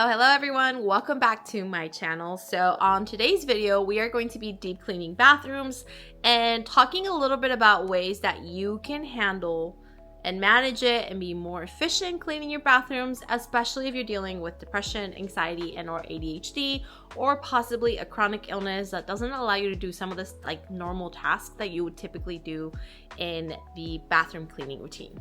Hello everyone, welcome back to my channel. So on today's video we are going to be deep cleaning bathrooms and talking a little bit about ways that you can handle and manage it and be more efficient cleaning your bathrooms, especially if you're dealing with depression, anxiety, and or ADHD, or possibly a chronic illness that doesn't allow you to do some of this like normal tasks that you would typically do in the bathroom cleaning routine.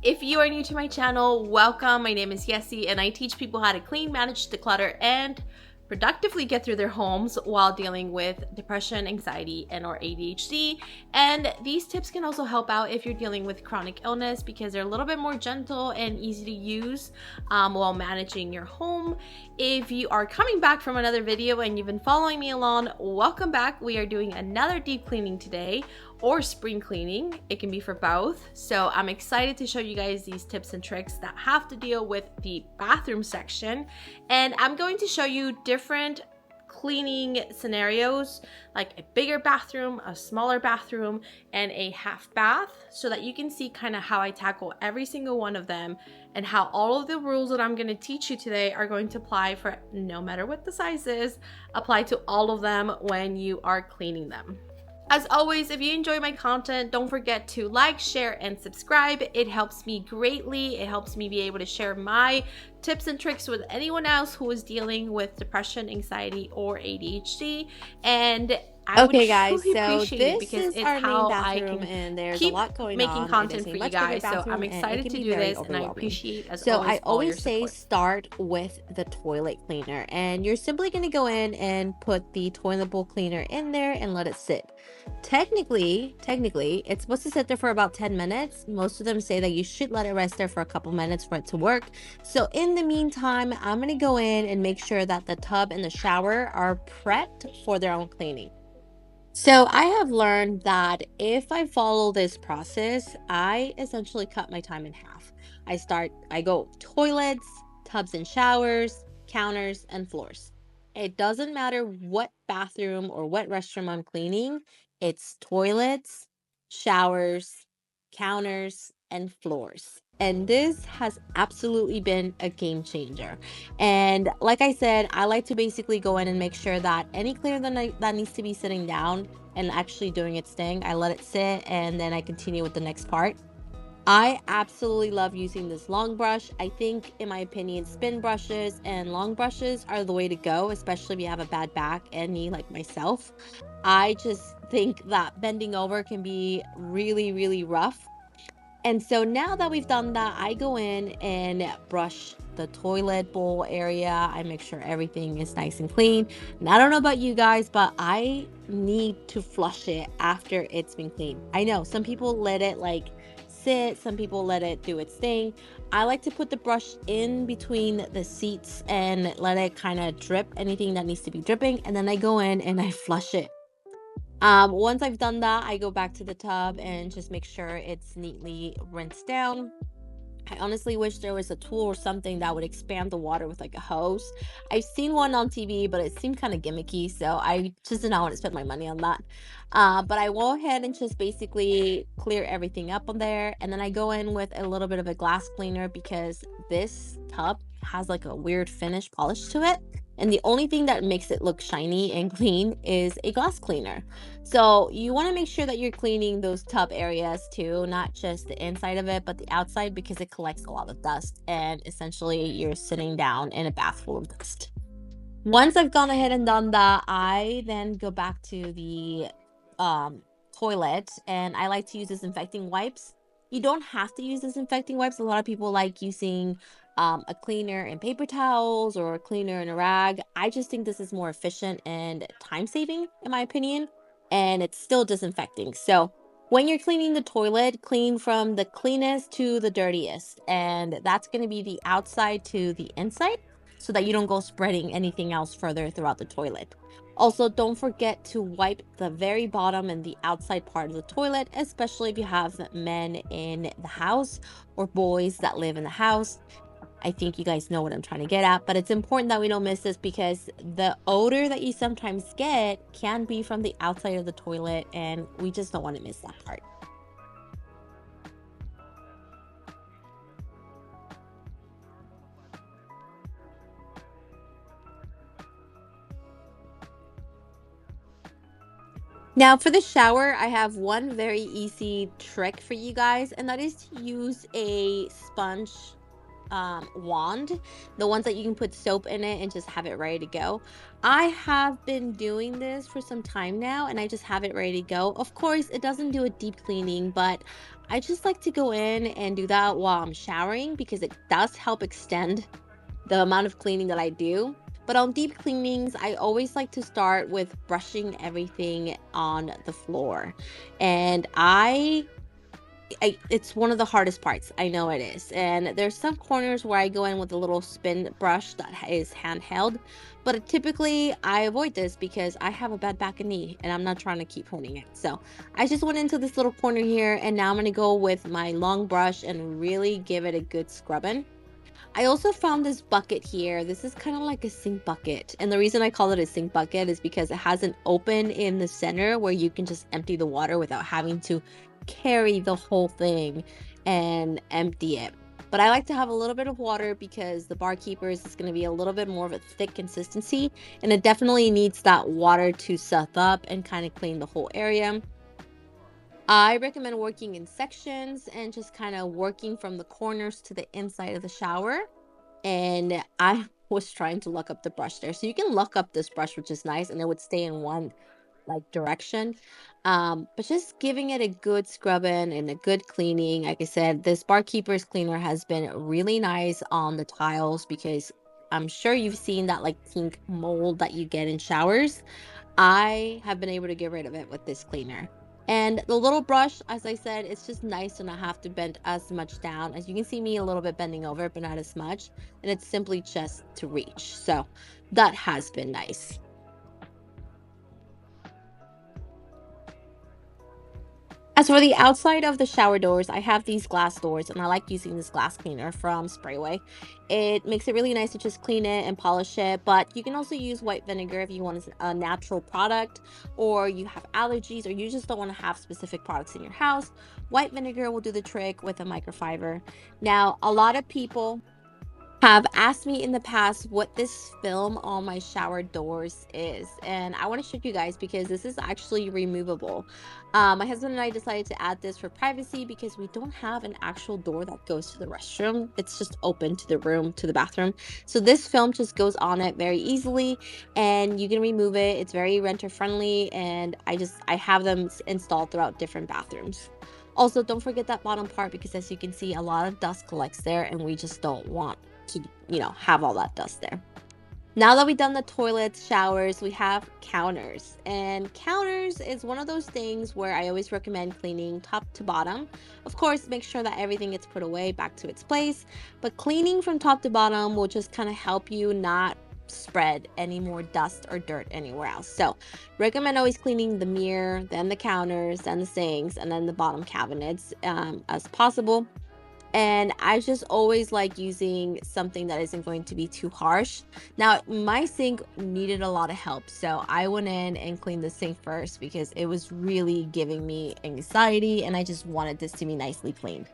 If you are new to my channel, welcome. My name is Yessie and I teach people how to clean, manage, declutter, and productively get through their homes while dealing with depression, anxiety, and or ADHD. And these tips can also help out if you're dealing with chronic illness because they're a little bit more gentle and easy to use while managing your home. If you are coming back from another video and you've been following me along, welcome back. We are doing another deep cleaning today, or spring cleaning. It can be for both. So I'm excited to show you guys these tips and tricks that have to deal with the bathroom section. And I'm going to show you different cleaning scenarios, like a bigger bathroom, a smaller bathroom, and a half bath, so that you can see kind of how I tackle every single one of them and how all of the rules that I'm going to teach you today are going to apply for no matter what the size is, apply to all of them when you are cleaning them. As always, if you enjoy my content, don't forget to like, share, and subscribe. It helps me greatly. It helps me be able to share my tips and tricks with anyone else who is dealing with depression, anxiety, or ADHD. And I would truly appreciate it because it's how I can keep making content for you guys. So I'm excited to do this, and I appreciate, as always, I always say support. start with the toilet cleaner, and you're simply going to go in and put the toilet bowl cleaner in there and let it sit. Technically, it's supposed to sit there for about 10 minutes. Most of them say that you should let it rest there for a couple minutes for it to work. So in the meantime, I'm going to go in and make sure that the tub and the shower are prepped for their own cleaning. So I have learned that if I follow this process, I essentially cut my time in half. I go toilets, tubs and showers, counters, and floors. It doesn't matter what bathroom or what restroom I'm cleaning, it's toilets, showers, counters, and floors. And this has absolutely been a game changer. And like I said, I like to basically go in and make sure that any cleaner that needs to be sitting down and actually doing its thing, I let it sit and then I continue with the next part. I absolutely love using this long brush. I think, in my opinion, spin brushes and long brushes are the way to go, especially if you have a bad back and knee like myself. I just think that bending over can be really, really rough. And so now that we've done that, I go in and brush the toilet bowl area. I make sure everything is nice and clean. And I don't know about you guys, but I need to flush it after it's been cleaned. I know some people let it like sit, some people let it do its thing. I like to put the brush in between the seats and let it kind of drip anything that needs to be dripping. And then I go in and I flush it. Once I've done that, I go back to the tub and just make sure it's neatly rinsed down. I honestly wish there was a tool or something that would expand the water with like a hose. I've seen one on TV, but it seemed kind of gimmicky, so I just did not want to spend my money on that. But I go ahead and just basically clear everything up on there, and then I go in with a little bit of a glass cleaner because this tub has like a weird finish polish to it. And the only thing that makes it look shiny and clean is a glass cleaner. So you want to make sure that you're cleaning those tub areas too, not just the inside of it, but the outside, because it collects a lot of dust and essentially you're sitting down in a bath full of dust. Once I've gone ahead and done that, I then go back to the um, toilet and I like to use disinfecting wipes. You don't have to use disinfecting wipes. A lot of people like using a cleaner and paper towels or a cleaner and a rag. I just think this is more efficient and time saving, in my opinion, and it's still disinfecting. So when you're cleaning the toilet, clean from the cleanest to the dirtiest, and that's going to be the outside to the inside, so that you don't go spreading anything else further throughout the toilet. Also, don't forget to wipe the very bottom and the outside part of the toilet, especially if you have men in the house or boys that live in the house. I think you guys know what I'm trying to get at, but it's important that we don't miss this because the odor that you sometimes get can be from the outside of the toilet, and we just don't want to miss that part. Now for the shower, I have one very easy trick for you guys, and that is to use a sponge wand, the ones that you can put soap in it and just have it ready to go. I have been doing this for some time now, and I just have it ready to go. Of course, it doesn't do a deep cleaning, but I just like to go in and do that while I'm showering because it does help extend the amount of cleaning that I do. But on deep cleanings, I always like to start with brushing everything on the floor. And it's one of the hardest parts. I know it is. And there's some corners where I go in with a little spin brush that is handheld, but typically I avoid this because I have a bad back and knee and I'm not trying to keep honing it. So I just went into this little corner here, and now I'm going to go with my long brush and really give it a good scrubbing. I also found this bucket here. This is kind of like a sink bucket. And the reason I call it a sink bucket is because it has an open in the center where you can just empty the water without having to carry the whole thing and empty it. But I like to have a little bit of water because the barkeepers is going to be a little bit more of a thick consistency, and it definitely needs that water to soak up and kind of clean the whole area. I recommend working in sections and just kind of working from the corners to the inside of the shower. And I was trying to look up the brush there. So you can look up this brush, which is nice, and it would stay in one like direction. But just giving it a good scrubbing and a good cleaning. Like I said, this barkeeper's cleaner has been really nice on the tiles because I'm sure you've seen that like pink mold that you get in showers. I have been able to get rid of it with this cleaner. And the little brush, as I said, it's just nice to not have to bend as much down. As you can see me a little bit bending over, but not as much. And it's simply just to reach. So that has been nice. As for the outside of the shower doors, I have these glass doors, and I like using this glass cleaner from Sprayway. It makes it really nice to just clean it and polish it, but you can also use white vinegar if you want a natural product, or you have allergies, or you just don't want to have specific products in your house. White vinegar will do the trick with a microfiber. Now, a lot of people have asked me in the past what this film on my shower doors is, and I want to show you guys because this is actually removable. My husband and I decided to add this for privacy because we don't have an actual door that goes to the restroom. It's just open to the room, to the bathroom. So this film just goes on it very easily, and you can remove it. It's very renter friendly, and I have them installed throughout different bathrooms. Also, don't forget that bottom part because as you can see, a lot of dust collects there, and we just don't want to, have all that dust there. Now that we've done the toilets, showers, we have counters. And counters is one of those things where I always recommend cleaning top to bottom. Of course, make sure that everything gets put away back to its place, but cleaning from top to bottom will just kind of help you not spread any more dust or dirt anywhere else. So recommend always cleaning the mirror, then the counters, then the sinks, and then the bottom cabinets as possible. And I just always like using something that isn't going to be too harsh. Now, my sink needed a lot of help, so I went in and cleaned the sink first because it was really giving me anxiety and I just wanted this to be nicely cleaned.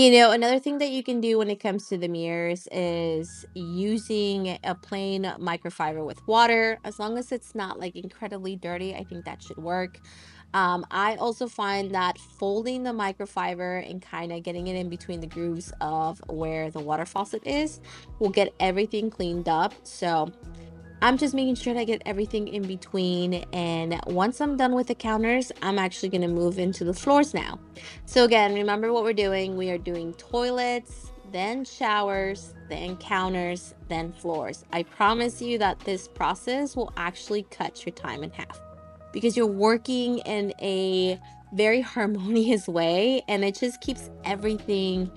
Another thing that you can do when it comes to the mirrors is using a plain microfiber with water. As long as it's not like incredibly dirty, I think that should work. I also find that folding the microfiber and kind of getting it in between the grooves of where the water faucet is will get everything cleaned up. So I'm just making sure I get everything in between. And once I'm done with the counters, I'm actually going to move into the floors now. So again, remember what we're doing. We are doing toilets, then showers, then counters, then floors. I promise you that this process will actually cut your time in half because you're working in a very harmonious way, and it just keeps everything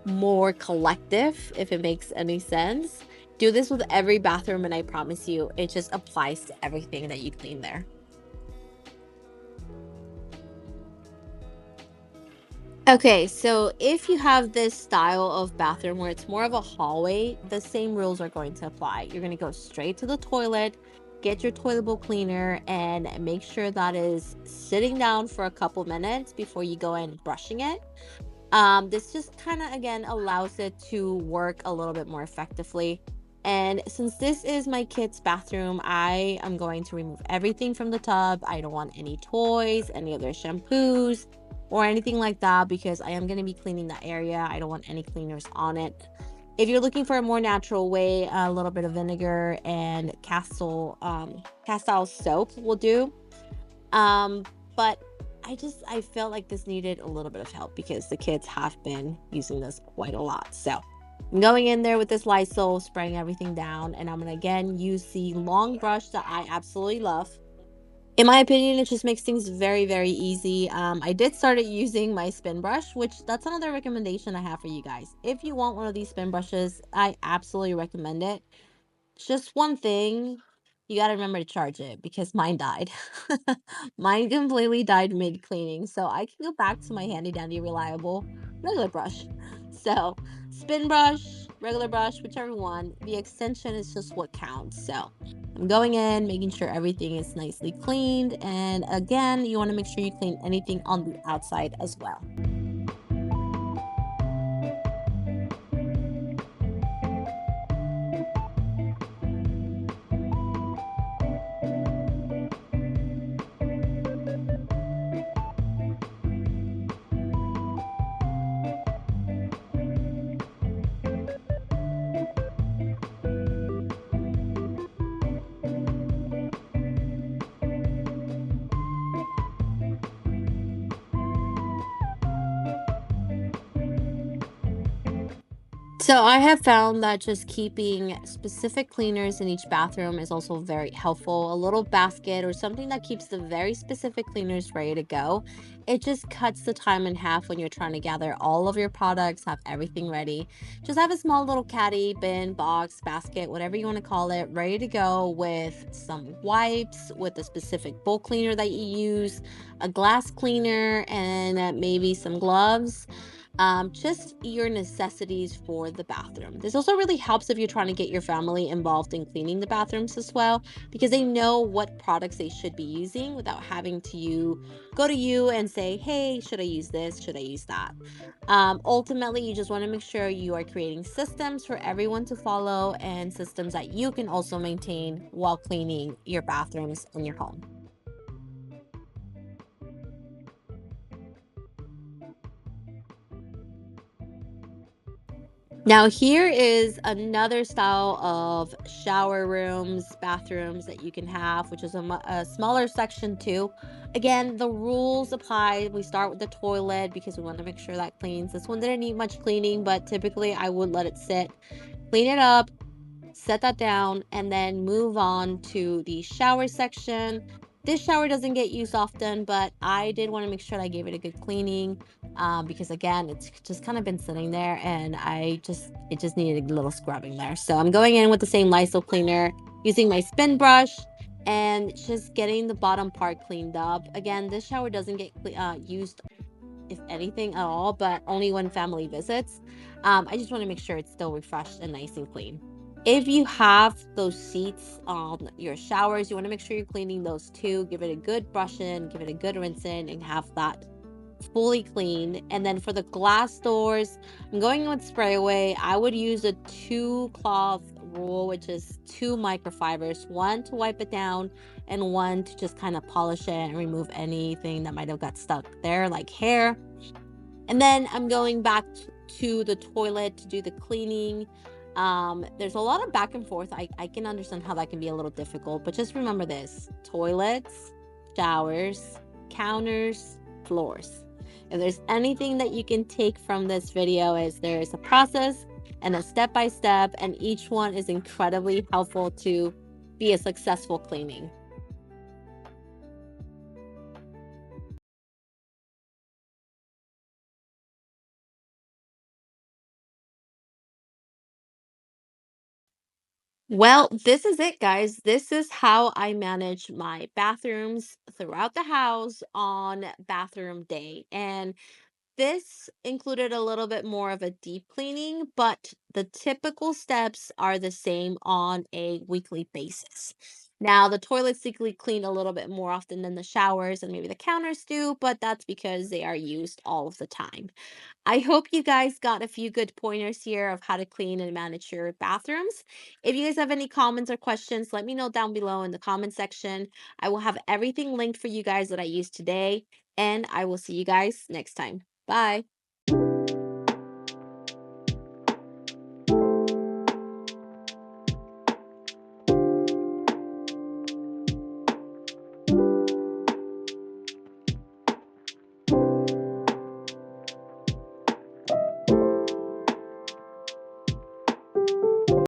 more collective, if it makes any sense. Do this with every bathroom, and I promise you, it just applies to everything that you clean there. Okay, so if you have this style of bathroom where it's more of a hallway, the same rules are going to apply. You're going to go straight to the toilet, get your toilet bowl cleaner, and make sure that is sitting down for a couple minutes before you go in brushing it. This just kind of again allows it to work a little bit more effectively. And since this is my kid's bathroom, I am going to remove everything from the tub. I don't want any toys, any other shampoos, or anything like that because I am going to be cleaning that area. I don't want any cleaners on it. If you're looking for a more natural way, a little bit of vinegar and castile soap will do. um, but I felt like this needed a little bit of help because the kids have been using this quite a lot. So I'm going in there with this Lysol, spraying everything down, and I'm gonna again use the long brush that I absolutely love. In my opinion, it just makes things very, very easy. I did started using my spin brush, which that's another recommendation I have for you guys. If you want one of these spin brushes, I absolutely recommend it. Just one thing, you gotta remember to charge it because mine died. Mine completely died mid-cleaning, so I can go back to my handy dandy reliable regular brush. So, spin brush, regular brush, whichever one, the extension is just what counts. So, I'm going in, making sure everything is nicely cleaned, and again, you wanna make sure you clean anything on the outside as well. So I have found that just keeping specific cleaners in each bathroom is also very helpful. A little basket or something that keeps the very specific cleaners ready to go. It just cuts the time in half when you're trying to gather all of your products, have everything ready. Just have a small little caddy, bin, box, basket, whatever you want to call it, ready to go with some wipes, with a specific bowl cleaner that you use, a glass cleaner, and maybe some gloves. Just your necessities for the bathroom. This also really helps if you're trying to get your family involved in cleaning the bathrooms as well, because they know what products they should be using without having to go to you and say, hey, should I use this? Should I use that? Ultimately, you just want to make sure you are creating systems for everyone to follow and systems that you can also maintain while cleaning your bathrooms in your home. Now, here is another style of shower rooms, bathrooms that you can have, which is a smaller section too. Again, the rules apply. We start with the toilet because we want to make sure that cleans. This one didn't need much cleaning, but typically I would let it sit, clean it up, set that down, and then move on to the shower section. This shower doesn't get used often, but I did want to make sure I gave it a good cleaning, because again, it's just kind of been sitting there and it just needed a little scrubbing there. So I'm going in with the same Lysol cleaner, using my spin brush, and just getting the bottom part cleaned up. Again, this shower doesn't get used, if anything at all, but only when family visits. I just want to make sure it's still refreshed and nice and clean. If you have those seats on your showers, you want to make sure you're cleaning those too. Give it a good brush in, give it a good rinse in, and have that fully clean. And then for the glass doors, I'm going with spray away. I would use a two cloth rule, which is two microfibers, one to wipe it down and one to just kind of polish it and remove anything that might have got stuck there, like hair. And then I'm going back to the toilet to do the cleaning. There's a lot of back and forth. I can understand how that can be a little difficult, but just remember this: toilets, showers, counters, floors. If there's anything that you can take from this video, is there is a process and a step by step, and each one is incredibly helpful to be a successful cleaning. Well, this is it, guys. This is how I manage my bathrooms throughout the house on bathroom day. And This included a little bit more of a deep cleaning, but the typical steps are the same on a weekly basis. Now, the toilets typically clean a little bit more often than the showers and maybe the counters do, but that's because they are used all of the time. I hope you guys got a few good pointers here of how to clean and manage your bathrooms. If you guys have any comments or questions, let me know down below in the comment section. I will have everything linked for you guys that I used today, and I will see you guys next time. Bye.